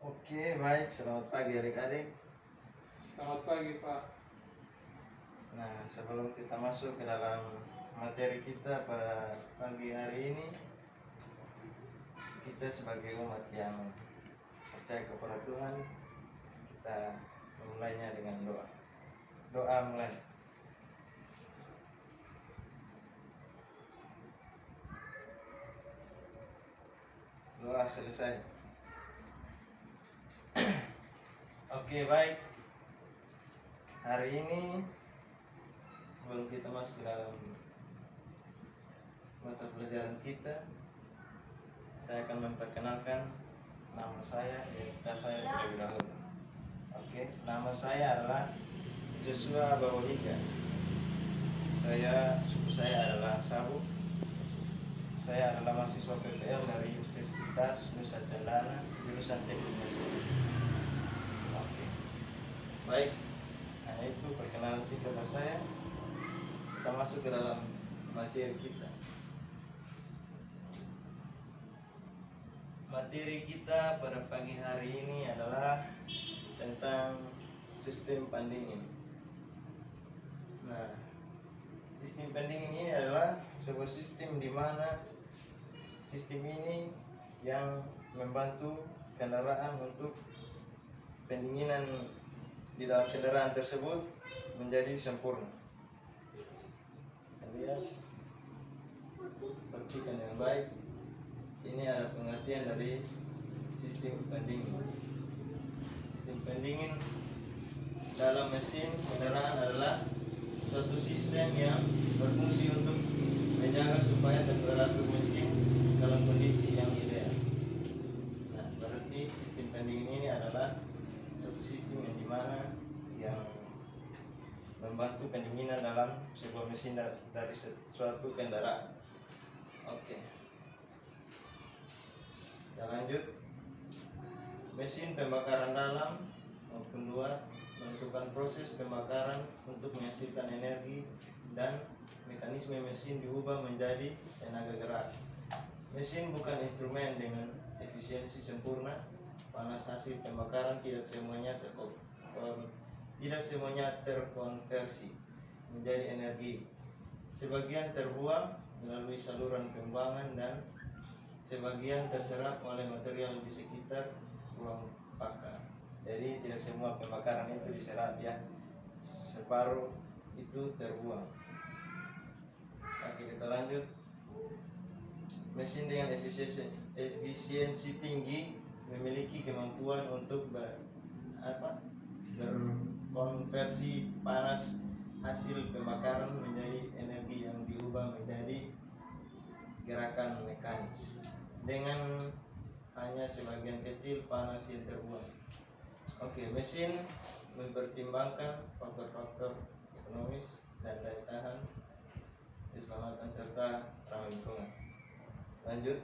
Oke, baik. Selamat pagi adik-adik. Selamat pagi, Pak. Nah, sebelum kita masuk ke dalam materi kita pada pagi hari ini, kita sebagai umat yang percaya kepada Tuhan, kita memulainya dengan doa. Doa mulai. Doa selesai. Oke, baik. Hari ini sebelum kita masuk ke dalam mata pelajaran kita, saya akan memperkenalkan nama saya, identitas saya terlebih dahulu. Oke, nama saya adalah Joshua Bawoliga. Suku saya adalah Sabu. Saya adalah mahasiswa PPL dari Universitas Nusa Cendana, jurusan Teknik Mesin. Oke, baik. Nah, itu perkenalan singkat dari saya. Kita masuk ke dalam materi kita. Materi kita pada pagi hari ini adalah tentang sistem pendingin. Nah, sistem pendingin ini adalah sebuah sistem di mana sistem ini yang membantu kendaraan untuk pendinginan di dalam kendaraan tersebut menjadi sempurna. Lihat, perhatikan dengan baik. Ini ada pengertian dari sistem pendingin. Sistem pendingin dalam mesin kendaraan adalah suatu sistem yang berfungsi untuk menjaga supaya temperatur mesin dalam kondisi yang ideal. Nah, berarti sistem pendingin ini adalah suatu sistem yang dimana yang membantu pendinginan dalam sebuah mesin dari suatu kendaraan. Oke, kita lanjut. Mesin pembakaran dalam maupun luar melakukan proses pembakaran untuk menghasilkan energi dan mekanisme mesin diubah menjadi tenaga gerak. Mesin bukan instrumen dengan efisiensi sempurna. Panas hasil pembakaran tidak semuanya terkonversi menjadi energi. Sebagian terbuang melalui saluran pembuangan dan sebagian terserap oleh material di sekitar ruang bakar. Jadi tidak semua pembakaran itu diserap ya, separuh itu terbuang. Oke, kita lanjut. Mesin dengan efisiensi tinggi memiliki kemampuan untuk berkonversi panas hasil pembakaran menjadi energi yang diubah menjadi gerakan mekanis dengan hanya sebagian kecil panas yang terbuang. Oke, mesin mempertimbangkan faktor-faktor ekonomis dan daya tahan, keselamatan serta ramah lingkungan. Lanjut.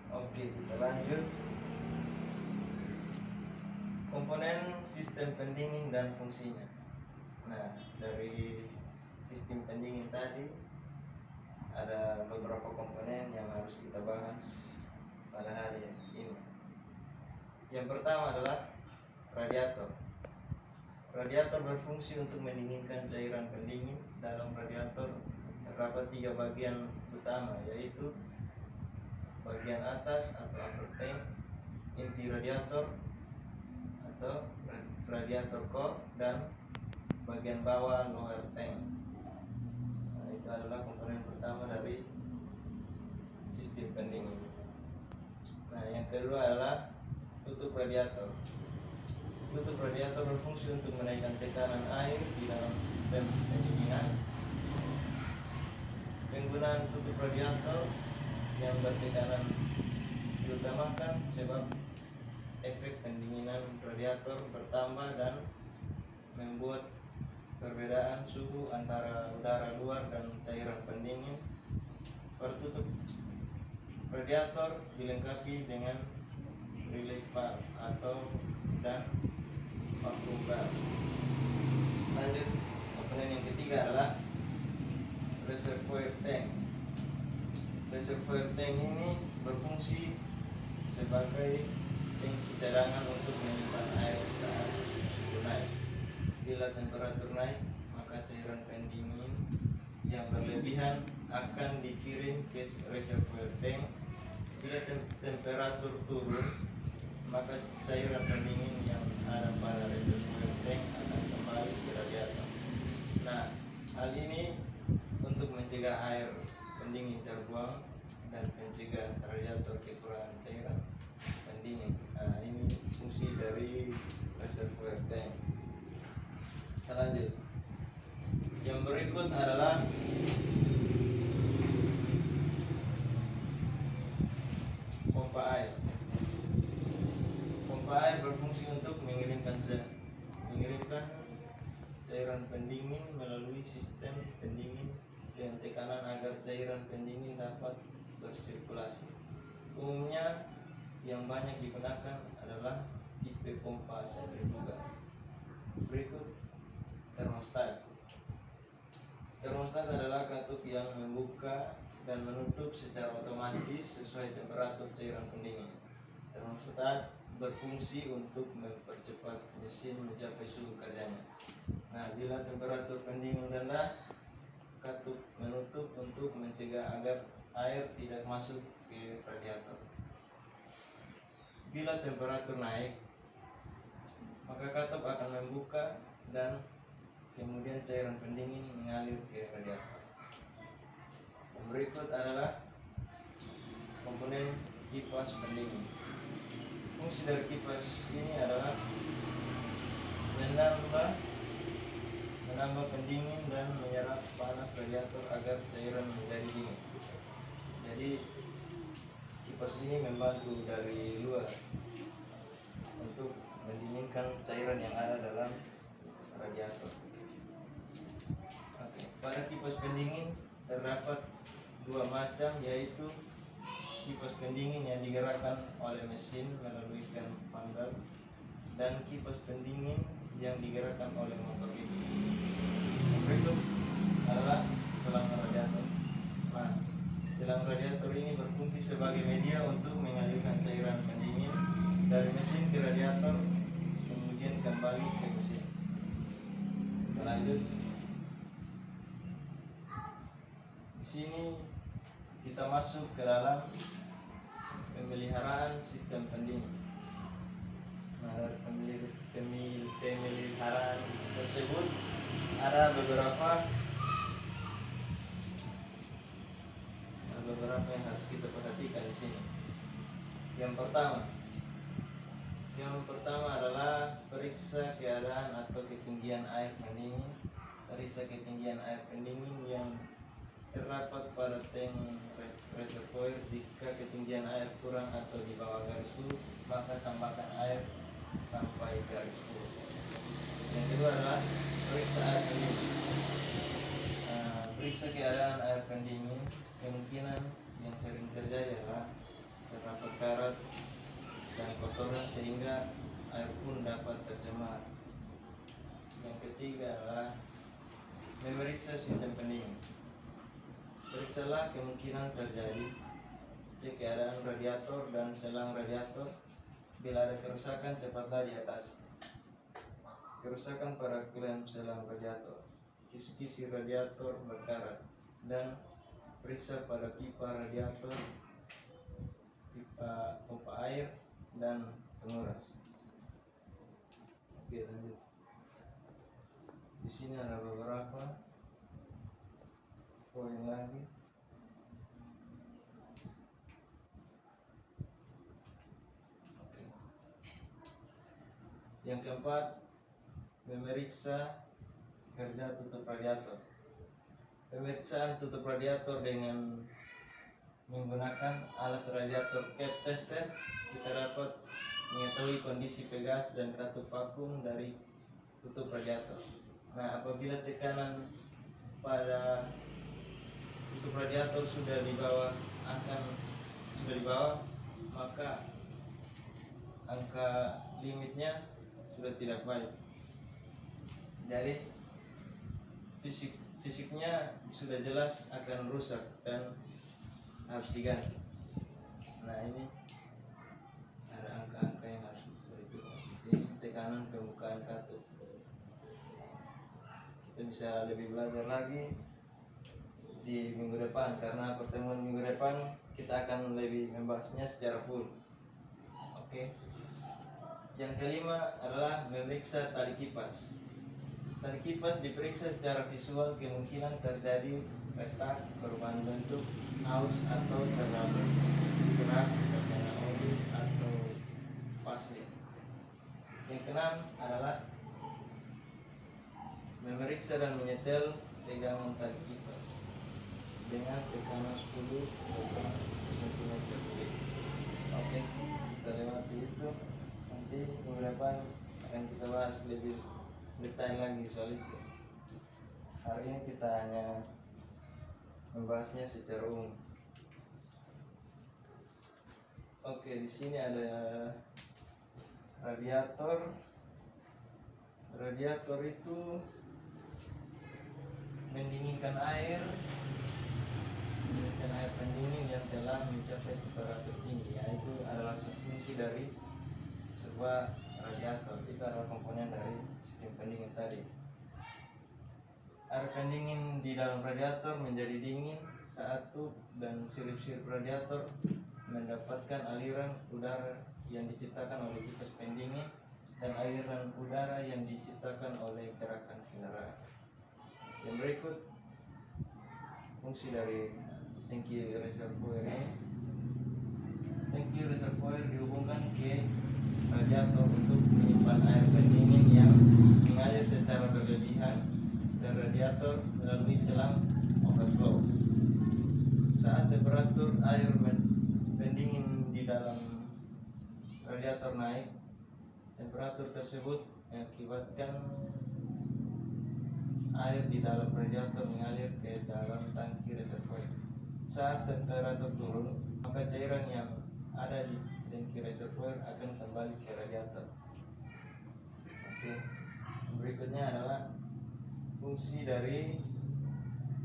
Oke, kita lanjut. Komponen sistem pendingin dan fungsinya. Nah, dari sistem pendingin tadi ada beberapa komponen yang harus kita bahas pada hari ini. Yang pertama adalah radiator. Radiator berfungsi untuk mendinginkan cairan pendingin. Dalam radiator terdapat 3 bagian utama, yaitu bagian atas atau upper tank, inti radiator atau radiator core, dan bagian bawah lower tank. Nah, itu adalah komponen pertama dari sistem pendingin. Nah, yang kedua adalah tutup radiator. Tutup radiator berfungsi untuk menaikkan tekanan air di dalam sistem pendinginan. Penggunaan tutup radiator yang bertekanan diutamakan sebab efek pendinginan radiator bertambah dan membuat perbedaan suhu antara udara luar dan cairan pendingin. Pertutup radiator dilengkapi dengan relay valve dan vacuum valve. Lanjut, ketiga adalah reservoir tank. Reservoir tank ini berfungsi sebagai tangki cadangan untuk menyimpan air saat suhu naik. Bila temperatur naik, maka cairan pendingin yang berlebihan akan dikirim ke reservoir tank. Bila temperatur turun, maka cairan pendingin yang ada pada reservoir tank akan kembali ke radiator. Nah, hal ini untuk mencegah air pendingin terbuang dan mencegah radiator kekurangan cairan pendingin. Nah, ini fungsi dari reservoir tank. Kita lanjut. Yang berikut adalah pompa air. Pompa air berfungsi untuk mengirimkan cairan pendingin melalui sistem pendingin dengan tekanan agar cairan pendingin dapat bersirkulasi. Umumnya yang banyak digunakan adalah tipe pompa sentrifugal. Berikut termostat. Termostat adalah katup yang membuka dan menutup secara otomatis sesuai temperatur cairan pendingin. Termostat berfungsi untuk mempercepat mesin mencapai suhu kerjanya. Nah, bila temperatur pendingin rendah, katup menutup untuk mencegah agar air tidak masuk ke radiator. Bila temperatur naik, maka katup akan membuka dan kemudian cairan pendingin mengalir ke radiator. Yang berikut adalah komponen kipas pendingin. Fungsi dari kipas ini adalah menambah pendingin dan menyerap panas radiator agar cairan menjadi dingin. Jadi kipas ini membantu dari luar untuk mendinginkan cairan yang ada dalam radiator. Oke, pada kipas pendingin terdapat dua macam, yaitu kipas pendingin yang digerakkan oleh mesin melalui fan panggal dan kipas pendingin yang digerakkan oleh motor listrik. Yang berikut adalah selang radiator. Nah, selang radiator ini berfungsi sebagai media untuk mengalirkan cairan pendingin dari mesin ke radiator, kemudian kembali ke mesin. Lanjut. Di sini kita masuk ke dalam pemeliharaan sistem pendingin. Nah, dari pemeliharaan tersebut ada beberapa yang harus kita perhatikan di sini. Yang pertama adalah periksa keadaan atau ketinggian air pendingin. Periksa ketinggian air pendingin yang terdapat pada tank reservoir. Jika ketinggian air kurang atau di bawah garis full, maka tambahkan air sampai garis full. Yang kedua adalah periksa air pendingin. Periksa keadaan air pendingin. Kemungkinan yang sering terjadi adalah terdapat karat dan kotoran sehingga air pun dapat tercemar. Yang ketiga adalah memeriksa sistem pendingin. Periksalah kemungkinan terjadi. Cek keadaan radiator dan selang radiator. Bila ada kerusakan, cepatlah diatasi. Kerusakan pada klem selang radiator, kisi-kisi radiator berkarat, dan periksa pada pipa radiator, pipa pompa air, dan penguras. Oke, lanjut. Di sini ada beberapa poin lagi. Oke. Yang keempat, memeriksa kerja tutup radiator. Pemeriksaan tutup radiator dengan menggunakan alat radiator cap tester, kita dapat mengetahui kondisi pegas dan katup vakum dari tutup radiator. Nah, apabila tekanan pada tutup radiator sudah di bawah, maka angka limitnya sudah tidak baik. Jadi fisiknya sudah jelas akan rusak dan harus diganti. Nah ini ada angka-angka yang harus diperhitungkan. Di sini tekanan permukaan katup. Kita bisa lebih belajar lagi di minggu depan, karena pertemuan minggu depan kita akan lebih membahasnya secara full. Oke. Yang kelima adalah memeriksa tali kipas. Tali kipas diperiksa secara visual, kemungkinan terjadi retak, perubahan bentuk, aus atau terlalu keras terkena oli atau pasir. Yang keenam adalah memeriksa dan menyetel pegangan tali kipas dengan tekanan 10 cm kubik. Oke, kita lewati itu. Nanti minggu depan akan kita bahas lebih detail lagi soal itu. Hari ini kita hanya membahasnya secara umum. Oke, di sini ada radiator. Radiator itu mendinginkan air pendingin yang telah mencapai temperatur tinggi. Itu adalah fungsi dari sebuah radiator. Itu adalah komponen dari sistem pendingin tadi. Air pendingin di dalam radiator menjadi dingin saat tub dan sirip-sirip radiator mendapatkan aliran udara yang diciptakan oleh kipas pendingin dan aliran udara yang diciptakan oleh gerakan kendaraan. Yang berikut fungsi dari tangki reservoir ini. Tangki reservoir dihubungkan ke radiator untuk menyimpan air pendingin yang mengalir secara berlebihan, dan radiator melalui selang overflow. Saat temperatur air pendingin di dalam radiator naik, temperatur tersebut mengakibatkan air di dalam radiator mengalir ke dalam tangki reservoir. Saat temperatur turun, maka cairan yang ada di tangki reservoir akan kembali ke radiator. Oke. Berikutnya adalah fungsi dari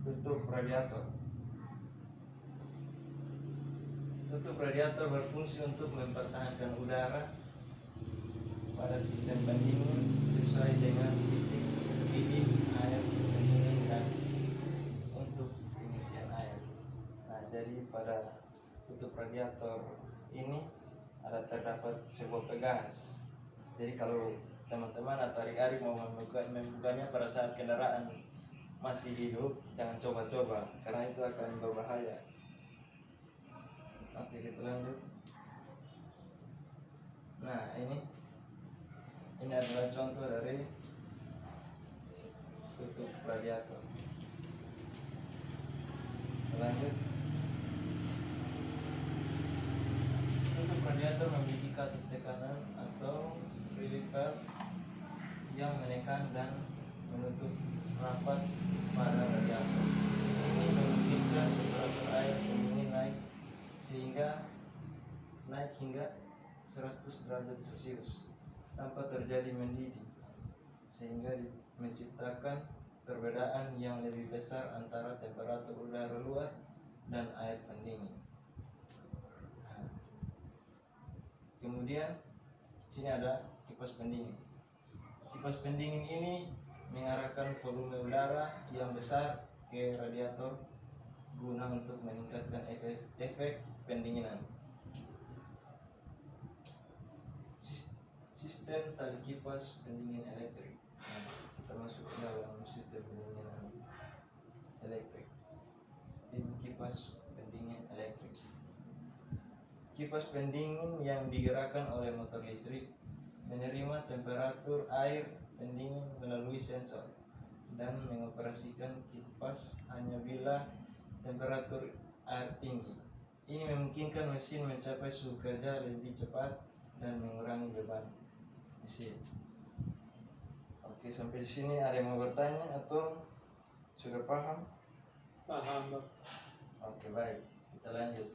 tutup radiator. Tutup radiator berfungsi untuk mempertahankan udara pada sistem pendingin sesuai dengan titik didih air pendingin dan untuk pengisian air. Nah, jadi pada tutup radiator ini terdapat sebuah pegas. Jadi kalau teman-teman atau adik-adik mau membukanya pada saat kendaraan masih hidup, jangan coba-coba karena itu akan berbahaya. Oke, kita lanjut. Nah, ini adalah contoh dari tutup radiator. Lanjut. Tutup radiator memiliki katup tekanan atau relief valve yang menekan dan menutup rapat pada radiator. Ini memungkinkan temperatur air pendingin naik hingga 100 derajat Celcius tanpa terjadi mendidih, sehingga menciptakan perbedaan yang lebih besar antara temperatur udara luar dan air pendingin. Kemudian sini ada kipas pendingin. Kipas pendingin ini mengarahkan volume udara yang besar ke radiator guna untuk meningkatkan efek pendinginan. Sistem tali kipas pendingin elektrik. Nah, kita masuk ke dalam sistem pendinginan elektrik. Sistem kipas pendingin elektrik. Kipas pendingin yang digerakkan oleh motor listrik menerima temperatur air pendingin melalui sensor dan mengoperasikan kipas hanya bila temperatur air tinggi. Ini memungkinkan mesin mencapai suhu kerja lebih cepat dan mengurangi beban mesin. Oke, sampai di sini ada yang mau bertanya atau sudah paham? Paham, Pak. Oke, baik. Kita lanjut.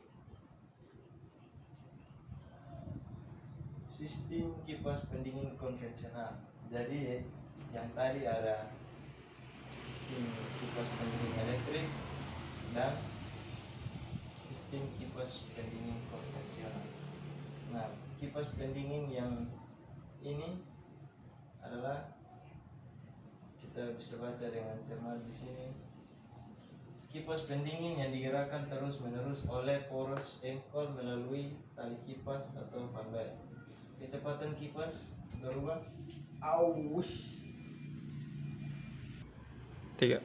Sistem kipas pendingin konvensional. Jadi yang tadi ada sistem kipas pendingin elektrik dan sistem kipas pendingin konvensional. Nah, kipas pendingin yang ini adalah kita bisa baca dengan cermat di sini. Kipas pendingin yang digerakkan terus-menerus oleh poros engkol melalui tali kipas atau fan belt. Kecepatan kipas berubah. Aush. 3.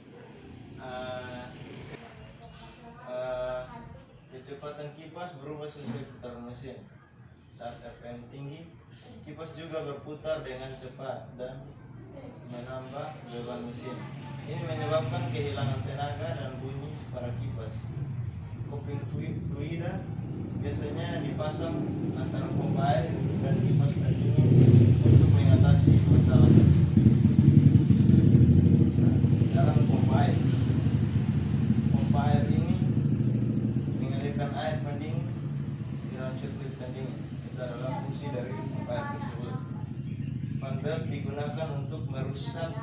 Kecepatan kipas berubah sesuai putaran mesin. Saat RPM tinggi, kipas juga berputar dengan cepat dan menambah beban mesin. Ini menyebabkan kehilangan tenaga dan bunyi pada kipas. Kopling fluida biasanya dipasang antara pompa air dan kipas pendingin untuk mengatasi masalah tersebut. Dalam pompa air ini mengalirkan air pendingin di dalam sirkuit pendingin. Itu adalah fungsi dari pompa air tersebut. Fan belt digunakan untuk merusak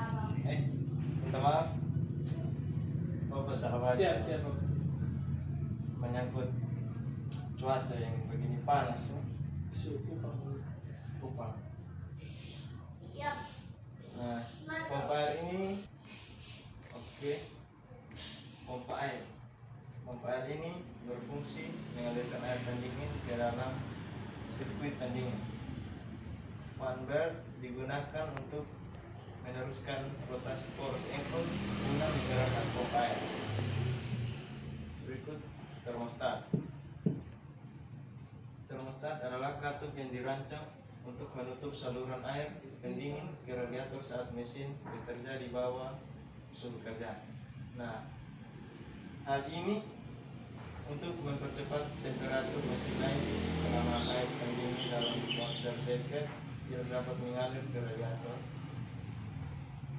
minta maaf Bapak salah baca. Siap. Menyangkut cuaca yang begini panas ya. Suku Pak. Kupang. Nah, pompa air ini pompa air ini berfungsi mengalirkan air pendingin ke dalam sirkuit pendingin. Fan belt digunakan untuk meneruskan rotasi poros engkol guna menggerakkan pompa air. Berikut termostat. Termostat adalah katup yang dirancang untuk menutup saluran air pendingin ke radiator saat mesin bekerja di bawah suhu kerja. Nah, hal ini untuk mempercepat temperatur mesin naik selama air pendingin dalam water jacket tidak dapat mengalir ke radiator.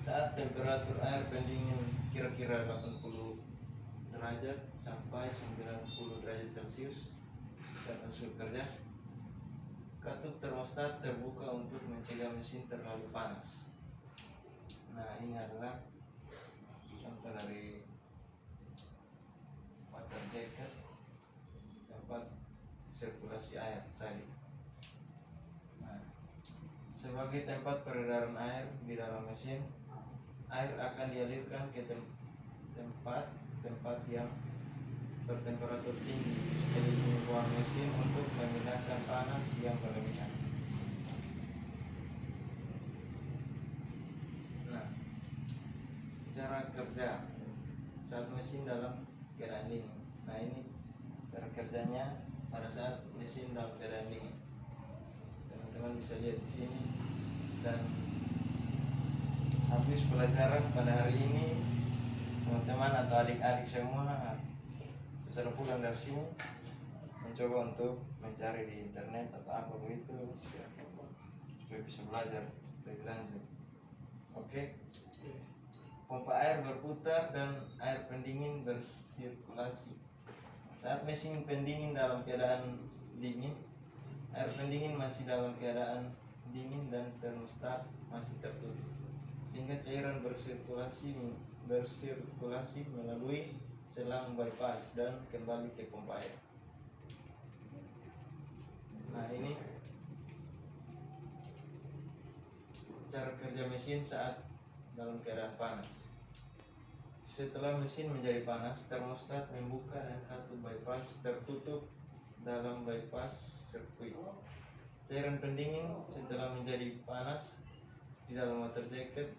Saat temperatur air pendingin kira-kira 80 derajat sampai 90 derajat Celcius saat suhu kerja, katup termostat terbuka untuk mencegah mesin terlalu panas. Nah, ini adalah contoh dari water jacket, tempat sirkulasi air tadi. Nah, sebagai tempat peredaran air di dalam mesin, air akan dialirkan ke tempat yang bertemperatur tinggi di sekeliling ruang mesin untuk memindahkan panas yang berlebihan. Nah, cara kerja saat mesin dalam keadaan dingin. Nah, ini cara kerjanya pada saat mesin dalam keadaan dingin. Teman-teman bisa lihat di sini. Dan habis pelajaran pada hari ini, teman-teman atau adik-adik semua setelah pulang dari sini mencoba untuk mencari di internet atau apa begitu supaya bisa belajar lebih lanjut. Oke. Pompa air berputar dan air pendingin bersirkulasi. Saat mesin pendingin dalam keadaan dingin, air pendingin masih dalam keadaan dingin dan termostat masih tertutup, sehingga cairan bersirkulasi melalui selang bypass dan kembali ke pompa air. Nah, ini cara kerja mesin saat dalam keadaan panas. Setelah mesin menjadi panas, termostat membuka dan katup bypass tertutup dalam bypass sirkuit. Cairan pendingin setelah menjadi panas di dalam water jacket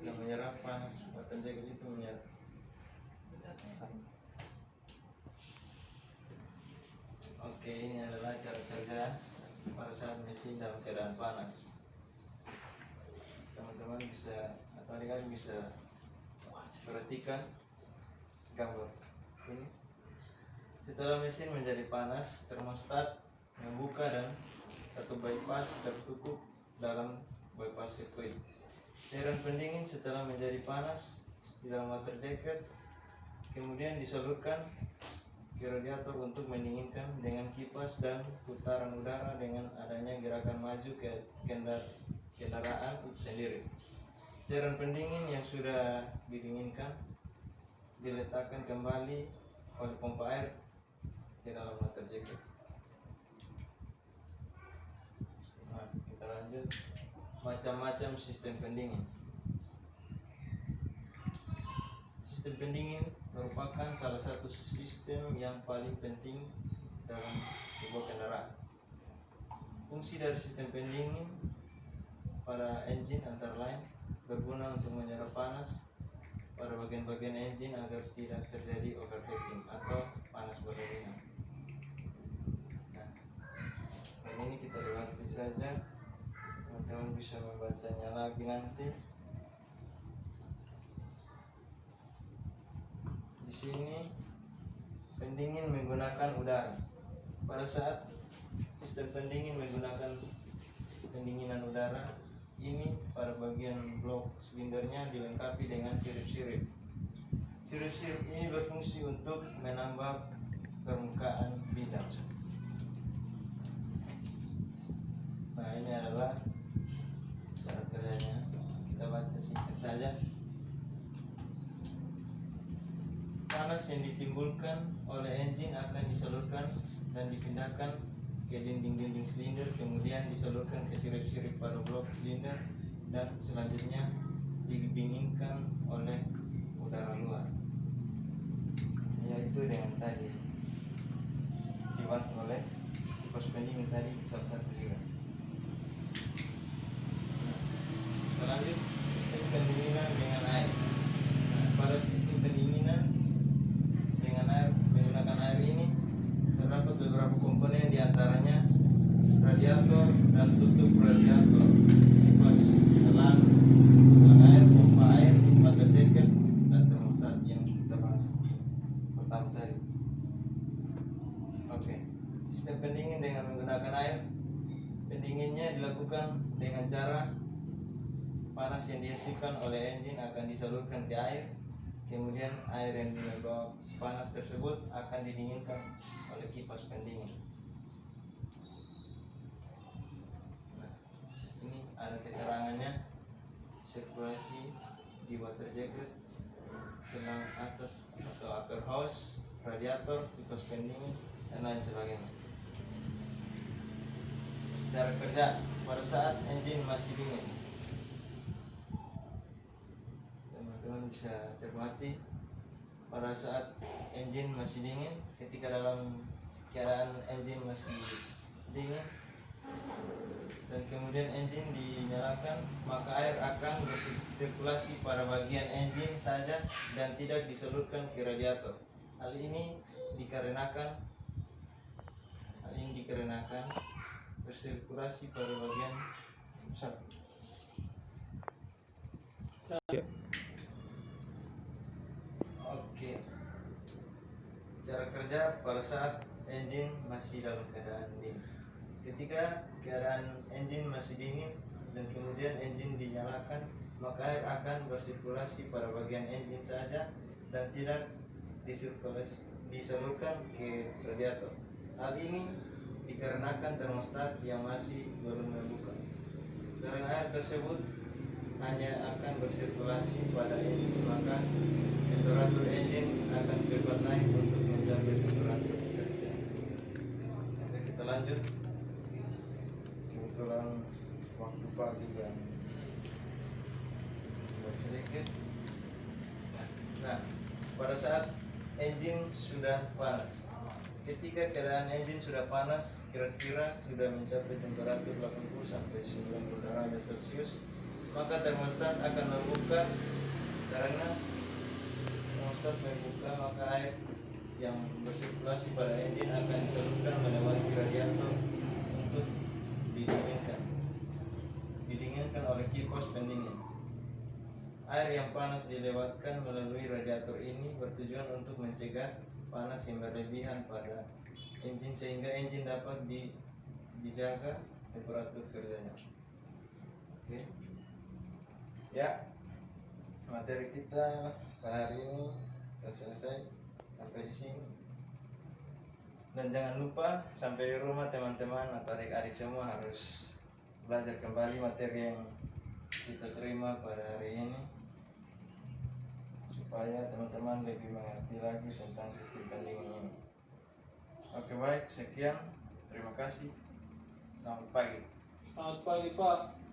yang menyerap panas water jacket itu menyerap. Oke, ini adalah cara kerja pada saat mesin dalam keadaan panas. Teman-teman bisa atau adik-adik bisa perhatikan gambar ini. Setelah mesin menjadi panas, termostat membuka dan satu bypass tertutup dalam bypass sirkuit. Cairan pendingin setelah menjadi panas di dalam water jacket kemudian disalurkan ke radiator untuk mendinginkan dengan kipas dan putaran udara dengan adanya gerakan maju ke kendaraan itu sendiri. Cairan pendingin yang sudah didinginkan diletakkan kembali oleh pompa air ke dalam water jacket. Nah, kita lanjut. Macam-macam sistem pendingin. Sistem pendingin merupakan salah satu sistem yang paling penting dalam sebuah kendaraan. Fungsi dari sistem pendingin pada engine antara lain berguna untuk menyerap panas pada bagian-bagian engine agar tidak terjadi overheating atau panas berlebihan. Nah, ini kita lewati saja, teman-teman bisa membacanya lagi nanti. Di sini pendingin menggunakan udara. Pada saat sistem pendingin menggunakan pendinginan udara, ini pada bagian blok silindernya dilengkapi dengan sirip-sirip. Sirip-sirip ini berfungsi untuk menambah permukaan bidang. Nah, ini adalah cara kerjanya. Kita baca singkat saja. Panas yang ditimbulkan oleh engine akan disalurkan dan dipindahkan ke dinding-dinding silinder, kemudian disalurkan ke sirip-sirip pada blok silinder, dan selanjutnya didinginkan oleh udara luar, yaitu dengan tadi dibuat oleh kipas pendingin tadi salah satu juga. Kita lanjut sistem pendinginan dengan air. Nah, pada sistem pendinginan dengan air menggunakan air ini terdapat beberapa komponen, diantaranya radiator dan tutup radiator, kipas, selang air, pompa air, water jacket, dan termostat yang kita bahas di pertama tadi. Oke, sistem pendingin dengan menggunakan air. Pendinginnya dilakukan dengan cara panas yang dihasilkan oleh engine akan disalurkan ke air, kemudian air yang membawa panas tersebut akan didinginkan oleh kipas pendingin. Nah, ini ada keterangannya: sirkulasi di water jacket, selang atas atau upper hose, radiator, kipas pendingin, dan lain sebagainya. Cara kerja pada saat engine masih dingin, teman-teman bisa cermati. Pada saat engine masih dingin, ketika dalam keadaan engine masih dingin dan kemudian engine dinyalakan, maka air akan bersirkulasi pada bagian engine saja dan tidak disalurkan ke radiator. Hal ini dikarenakan bersirkulasi pada bagian Oke. Cara kerja pada saat engine masih dalam keadaan dingin. Ketika keadaan engine masih dingin dan kemudian engine dinyalakan, maka air akan bersirkulasi pada bagian engine saja dan tidak disalurkan ke radiator. Hal ini dikarenakan termostat yang masih belum membuka. Karena air tersebut hanya akan bersirkulasi pada engine, maka temperatur engine akan cepat naik untuk mencapai temperatur kerja. Oke, kita lanjut. Kebetulan waktu pagi dan sedikit. Nah, pada saat engine sudah panas, ketika keadaan engine sudah panas, kira-kira sudah mencapai temperatur 80 sampai 90 derajat Celcius, maka termostat akan membuka. Karena termostat membuka, maka air yang bersirkulasi pada engine akan disalurkan melewati radiator untuk didinginkan oleh kipas pendingin. Air yang panas dilewatkan melalui radiator ini bertujuan untuk mencegah panas yang berlebihan pada engine sehingga engine dapat dijaga temperatur kerjanya. Oke. Ya, materi kita pada hari ini sudah selesai sampai di sini. Dan jangan lupa sampai di rumah teman-teman atau adik-adik semua harus belajar kembali materi yang kita terima pada hari ini. supaya teman-teman lebih mengerti lagi tentang sistem pendingin ini. Oke baik, sekian. Terima kasih. Selamat pagi. Selamat pagi Pak.